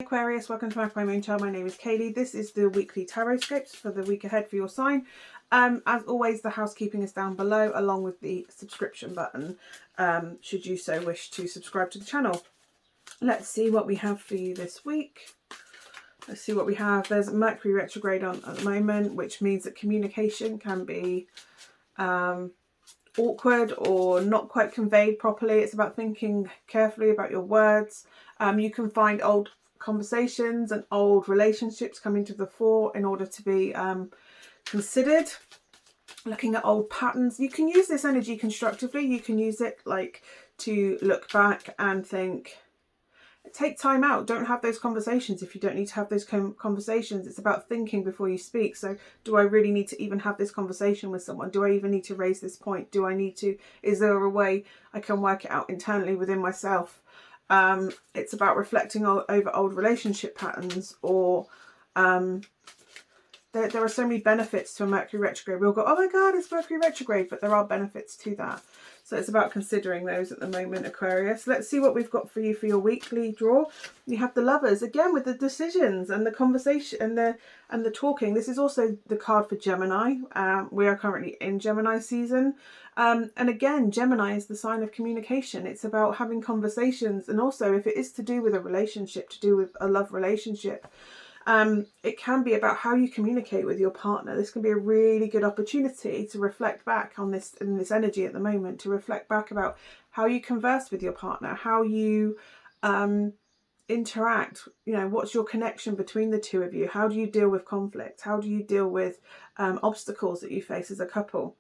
Aquarius, welcome to Magpie Moonchild. My name is Kayleigh. This is the weekly Tarotscopes for the week ahead for your sign. As always, the housekeeping is down below along with the subscription button should you so wish to subscribe to the channel. Let's see what we have for you this week. Let's see what we have. There's Mercury retrograde on at the moment, which means that communication can be awkward or not quite conveyed properly. It's about thinking carefully about your words. You can find old conversations and old relationships coming to the fore in order to be considered. Looking at old patterns. You can use this energy constructively. You can use it like to look back and think, take time out. Don't have those conversations if you don't need to have those conversations. It's about thinking before you speak. So do I really need to even have this conversation with someone? Do I even need to raise this point? Do I need to, is there a way I can work it out internally within myself? It's about reflecting over old relationship patterns, or there are so many benefits to a Mercury retrograde. We'll go, oh my God, it's Mercury retrograde, but there are benefits to that. So it's about considering those at the moment, Aquarius. Let's see what we've got for you for your weekly draw. You have the Lovers, again with the decisions and the conversation and the talking. This is also the card for Gemini. We are currently in Gemini season. And again, Gemini is the sign of communication. It's about having conversations. And also if it is to do with a relationship, to do with a love relationship, it can be about how you communicate with your partner. This can be a really good opportunity to reflect back on this, in this energy at the moment, to reflect back about how you converse with your partner, how you interact, you know, what's your connection between the two of you? How do you deal with conflict? How do you deal with obstacles that you face as a couple?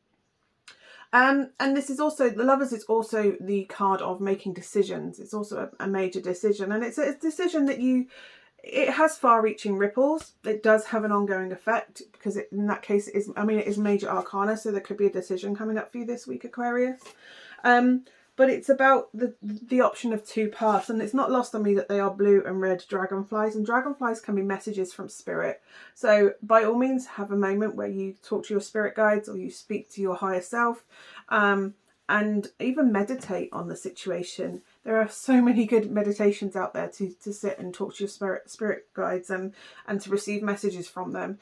And this is also, the Lovers is also the card of making decisions. It's also a major decision, and it's a decision that it has far-reaching ripples. It does have an ongoing effect because in that case it is, it is major arcana, so there could be a decision coming up for you this week, Aquarius. But it's about the option of two paths, and it's not lost on me that they are blue and red dragonflies, and dragonflies can be messages from spirit. So by all means, have a moment where you talk to your spirit guides or you speak to your higher self, and even meditate on the situation. There are so many good meditations out there to sit and talk to your spirit guides and to receive messages from them.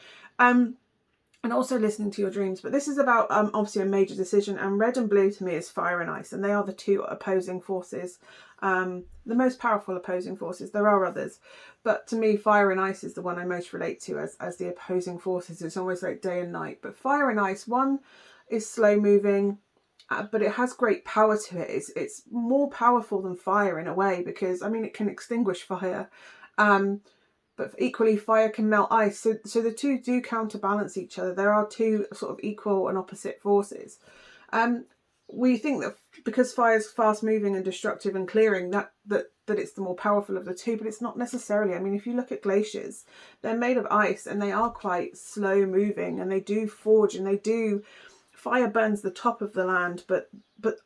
And also listening to your dreams. But this is about obviously a major decision, and red and blue to me is fire and ice, and they are the two opposing forces, the most powerful opposing forces. There are others, but to me fire and ice is the one I most relate to as the opposing forces. It's almost like day and night. But fire and ice, one is slow moving, but it has great power to it. It's more powerful than fire in a way, because it can extinguish fire, but equally fire can melt ice. So the two do counterbalance each other. There are two sort of equal and opposite forces. We think that because fire is fast moving and destructive and clearing, that it's the more powerful of the two, but it's not necessarily. If you look at glaciers, they're made of ice and they are quite slow moving, and they do forge, and they do. Fire burns the top of the land, but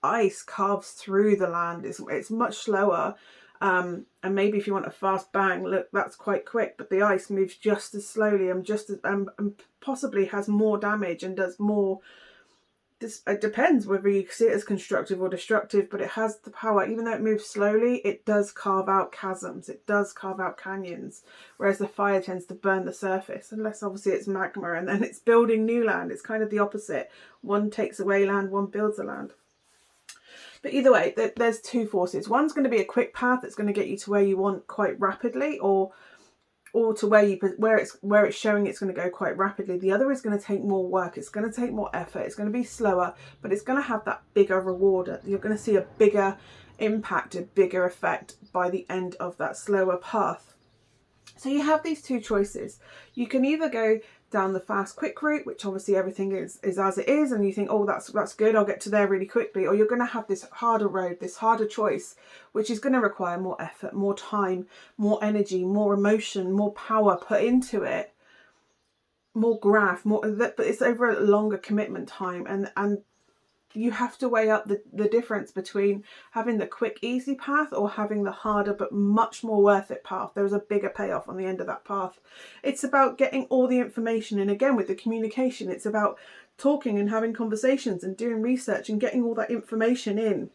ice carves through the land. It's much slower, and maybe if you want a fast bang, look, that's quite quick. But the ice moves just as slowly and and possibly has more damage and does more. It depends whether you see it as constructive or destructive, but it has the power. Even though it moves slowly, it does carve out chasms. It does carve out canyons, whereas the fire tends to burn the surface, unless obviously it's magma and then it's building new land. It's kind of the opposite. One takes away land, one builds a land. But either way, there's two forces. One's going to be a quick path that's going to get you to where you want quite rapidly, or to where it's showing it's going to go quite rapidly. The other is going to take more work. It's going to take more effort. It's going to be slower, but it's going to have that bigger reward. You're going to see a bigger impact, a bigger effect by the end of that slower path. So you have these two choices. You can either go down the fast quick route, which obviously everything is as it is, and you think, oh, that's good, I'll get to there really quickly, or you're going to have this harder road, this harder choice, which is going to require more effort, more time, more energy, more emotion, more power put into it, more graft, but it's over a longer commitment time, and you have to weigh up the difference between having the quick, easy path or having the harder but much more worth it path. There's a bigger payoff on the end of that path. It's about getting all the information, and again with the communication, it's about talking and having conversations and doing research and getting all that information in.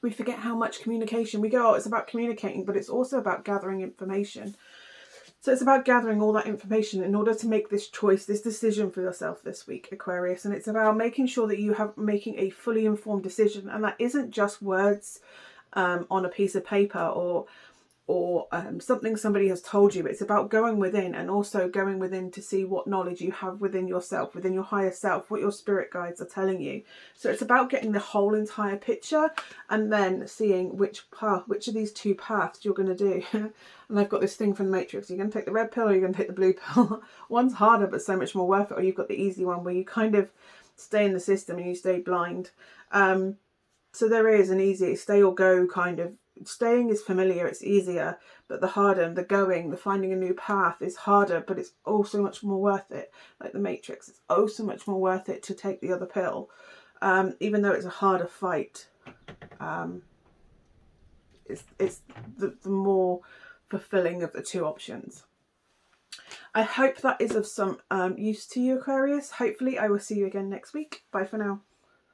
We forget how much communication we go, oh, it's about communicating, but it's also about gathering information. So it's about gathering all that information in order to make this choice, this decision for yourself this week, Aquarius. And it's about making sure that you have making a fully informed decision. And that isn't just words on a piece of paper or something somebody has told you. It's about going within, and also going within to see what knowledge you have within yourself, within your higher self, what your spirit guides are telling you. So it's about getting the whole entire picture and then seeing which of these two paths you're going to do. And I've got this thing from the Matrix: you're going to take the red pill or you're going to take the blue pill. One's harder but so much more worth it, or you've got the easy one where you kind of stay in the system and you stay blind. So there is an easy stay or go kind of. Staying is familiar, it's easier, but the harder, the going, the finding a new path is harder, but it's also much more worth it. Like the Matrix, it's oh so much more worth it to take the other pill, even though it's a harder fight. It's the more fulfilling of the two options. I hope that is of some use to you, Aquarius. Hopefully I will see you again next week. Bye for now.